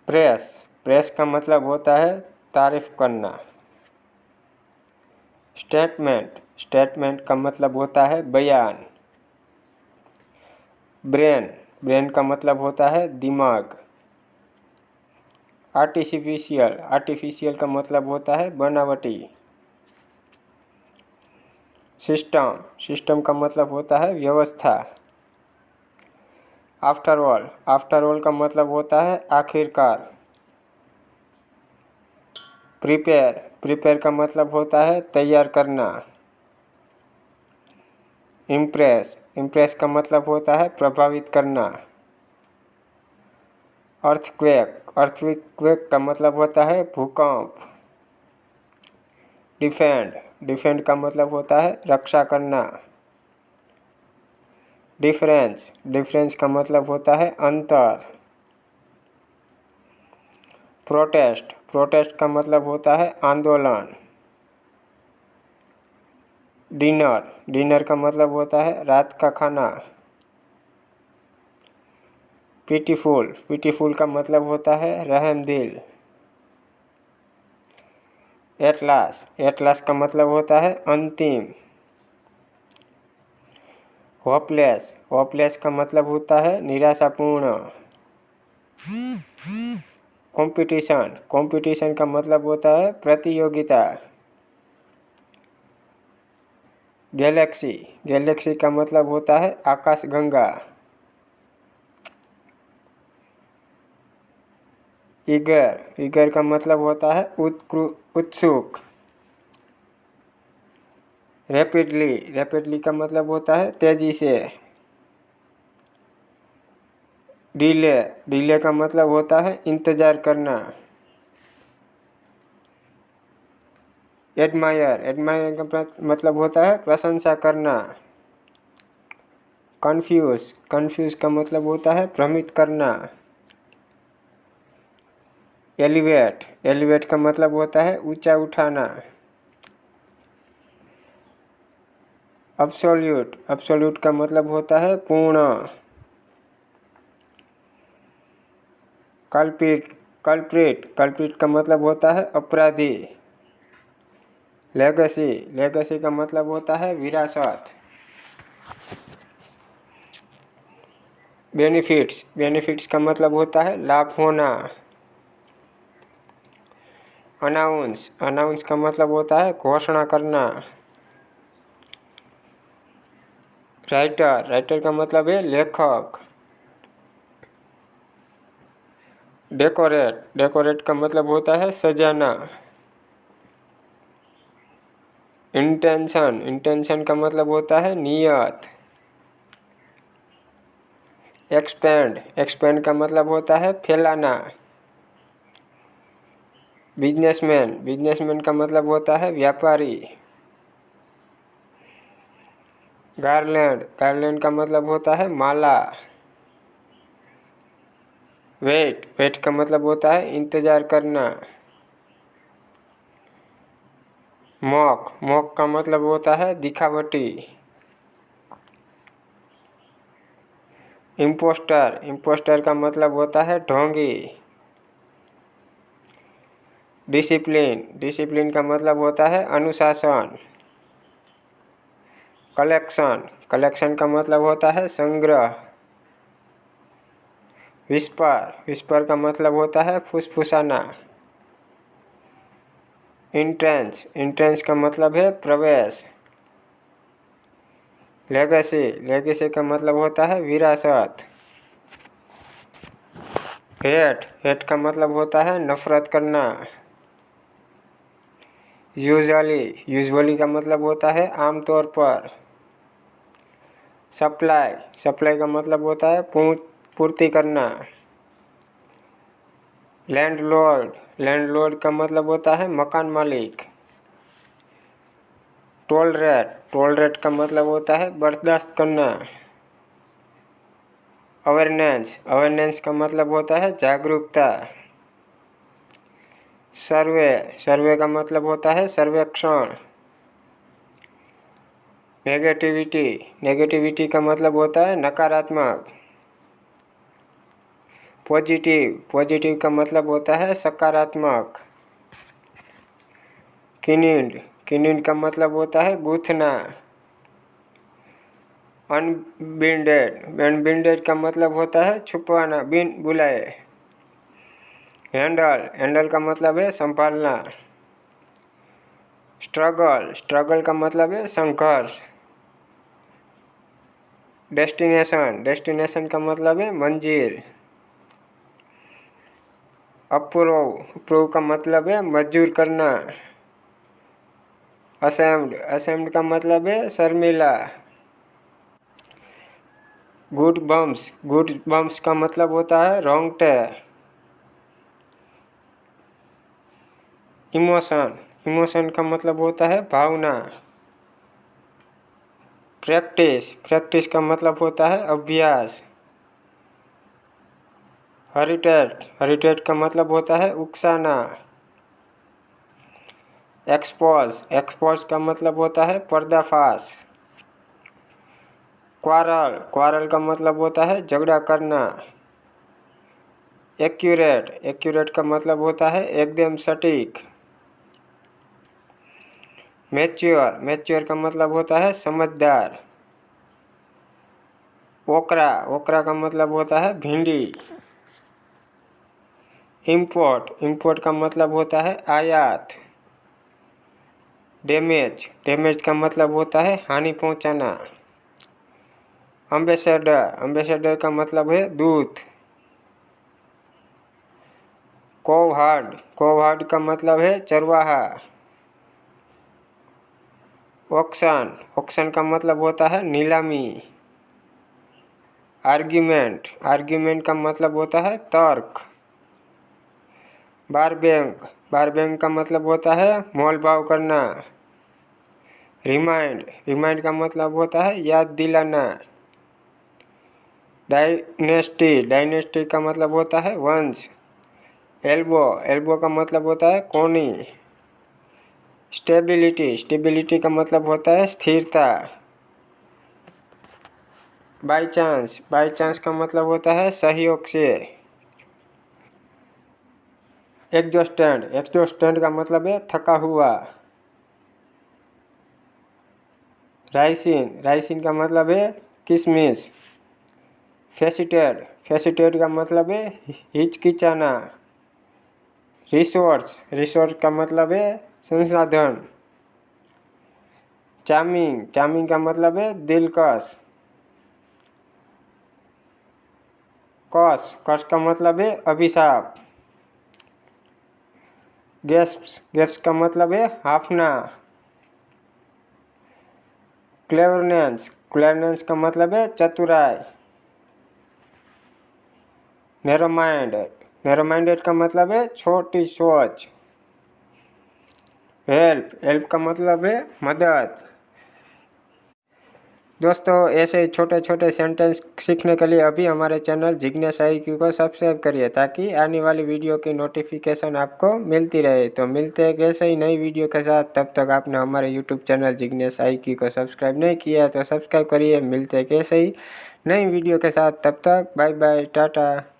Press, press का मतलब होता है तारीफ करना। स्टेटमेंट, स्टेटमेंट का मतलब होता है बयान। ब्रेन, ब्रेन का मतलब होता है दिमाग। आर्टिफिशियल, आर्टिफिशियल का मतलब होता है बनावटी। सिस्टम, सिस्टम का मतलब होता है व्यवस्था। आफ्टर ऑल, आफ्टर ऑल का मतलब होता है आखिरकार। प्रिपेयर, प्रिपेयर का मतलब होता है तैयार करना। इम्प्रेस, इम्प्रेस का मतलब होता है प्रभावित करना। अर्थक्वेक, अर्थक्वेक का मतलब होता है भूकंप। डिफेंड, डिफेंड का मतलब होता है रक्षा करना। डिफरेंस, डिफरेंस का मतलब होता है अंतर। प्रोटेस्ट, प्रोटेस्ट का मतलब होता है आंदोलन। डिनर, डिनर का मतलब होता है रात का खाना। पिटीफुल, पिटीफुल का मतलब होता है रहमदिल। एटलास, एटलास का मतलब होता है अंतिम। होपलेस, होपलेस का मतलब होता है निराशापूर्ण। कंपटीशन, कंपटीशन का मतलब होता है प्रतियोगिता। गैलेक्सी, गैलेक्सी का मतलब होता है आकाशगंगा। ईगर, ईगर का मतलब होता है उत्सुक। रैपिडली, रैपिडली का मतलब होता है तेजी से। डिले, डिले का मतलब होता है इंतजार करना। एडमायर, एडमायर का मतलब होता है प्रशंसा करना। कंफ्यूज, कंफ्यूज का मतलब होता है भ्रमित करना। एलिवेट, एलिवेट का मतलब होता है ऊंचा उठाना। अब्सोल्यूट, अब्सोल्यूट का मतलब होता है पूर्ण। कल्प्रिट, कल्प्रिट, कल्प्रिट का मतलब होता है अपराधी। लेगेसी, लेगेसी का मतलब होता है विरासत। बेनिफिट्स, बेनिफिट्स का मतलब होता है लाभ होना। अनाउंस, अनाउंस का मतलब होता है घोषणा करना। राइटर, राइटर का मतलब है लेखक। डेकोरेट, डेकोरेट का मतलब होता है सजाना। इंटेंशन, इंटेंशन का मतलब होता है नियत। एक्सपेंड, एक्सपेंड का मतलब होता है फैलाना। बिजनेसमैन, बिजनेसमैन का मतलब होता है व्यापारी। गार्लैंड, गार्लैंड का मतलब होता है माला। वेट, वेट का मतलब होता है इंतजार करना। मॉक, मॉक का मतलब होता है दिखावटी। इम्पोस्टर, इम्पोस्टर का मतलब होता है ढोंगी। डिसिप्लिन, डिसिप्लिन का मतलब होता है अनुशासन। कलेक्शन, कलेक्शन का मतलब होता है संग्रह। विस्पर, विस्पर का मतलब होता है फुसफुसाना। इंट्रेंस, इंट्रेंस का मतलब है प्रवेश। लेगेसी, लेगेसी का मतलब होता है विरासत। हेट, हेट का मतलब होता है नफरत करना। यूजुअली, यूजुअली का मतलब होता है आमतौर पर। सप्लाई, सप्लाई का मतलब होता है पूर्ति करना। लैंडलॉर्ड, लैंडलॉर्ड का मतलब होता है मकान मालिक। टोल रेट, टोल रेट का मतलब होता है बर्दाश्त करना। अवेयरनेस, अवेयरनेस का मतलब होता है जागरूकता। सर्वे, सर्वे का मतलब होता है सर्वेक्षण। नेगेटिविटी, नेगेटिविटी का मतलब होता है नकारात्मक। पॉजिटिव, पॉजिटिव का मतलब होता है सकारात्मक। किनिंड, किनिंड का मतलब होता है गूंथना। अनबिंडेड, अनबिंडेड का मतलब होता है छुपवाना, बिन बुलाए। हैंडल, हैंडल का मतलब है संभालना। स्ट्रगल, स्ट्रगल का मतलब है संघर्ष। डेस्टिनेशन, डेस्टिनेशन का मतलब है मंजिल। अप्रूव, अप्रूव का मतलब है मंजूर करना। असेम्ड, असेम्ड का मतलब है शर्मिला। गुड बम्स, गुड बम्स का मतलब होता है रोंगटे। इमोशन, इमोशन का मतलब होता है भावना। प्रैक्टिस, प्रैक्टिस का मतलब होता है अभ्यास। हेरिटेट, हेरिटेट का मतलब होता है उकसाना। एक्सपोज, एक्सपोज का मतलब होता है पर्दाफाश। क्वारल, क्वारल का मतलब होता है झगड़ा करना। एक्यूरेट, एक्यूरेट का मतलब होता है एकदम सटीक। मैच्योर, मैच्योर का मतलब होता है समझदार। ओकरा, ओकरा का मतलब होता है भिंडी। इम्पोर्ट, इम्पोर्ट का मतलब होता है आयात। डैमेज, डैमेज का मतलब होता है हानि पहुंचाना। अम्बेसडर, अम्बेसडर का मतलब है दूत। कोवहार्ड, कोवहार्ड का मतलब है चरवाहा। ऑक्शन, ऑक्शन का मतलब होता है नीलामी। आर्ग्यूमेंट, आर्ग्यूमेंट का मतलब होता है तर्क। बार बैंक, बार बैंक का मतलब होता है मोल भाव करना। रिमाइंड, रिमाइंड का मतलब होता है याद दिलाना। डायनेस्टी, डायनेस्टी का मतलब होता है वंश। एल्बो, एल्बो का मतलब होता है कोनी। स्टेबिलिटी, स्टेबिलिटी का मतलब होता है स्थिरता। बाई चांस, बाई चांस का मतलब होता है सहयोग से। एग्जॉस्टेंड, एग्जॉस्टेंड का मतलब है थका हुआ। राइसिन, राइसिन का मतलब है किशमिश। फेसिटेड, फेसिटेड का मतलब है हिचकिचाना। रिसोर्स, रिसोर्स का मतलब है संसाधन। चार्मिंग, चार्मिंग का मतलब है दिलकश। कस, कस का मतलब है अभिशाप। गैस्प, गैस्प का मतलब है हाफना। क्लेवरनेंस, क्लेवरनेंस का मतलब है चतुराई। नैरो माइंडेड, नैरो माइंडेड का मतलब है छोटी सोच। हेल्प, हेल्प का मतलब है मदद। दोस्तों ऐसे ही छोटे छोटे सेंटेंस सीखने के लिए अभी हमारे चैनल जिग्नेश IQ को सब्सक्राइब करिए ताकि आने वाली वीडियो की नोटिफिकेशन आपको मिलती रहे। तो मिलते हैं कैसे ही नई वीडियो के साथ, तब तक आपने हमारे यूट्यूब चैनल जिग्नेश IQ को सब्सक्राइब नहीं किया है तो सब्सक्राइब करिए। मिलते हैं कैसे ही नई वीडियो के साथ, तब तक बाय बाय, टाटा।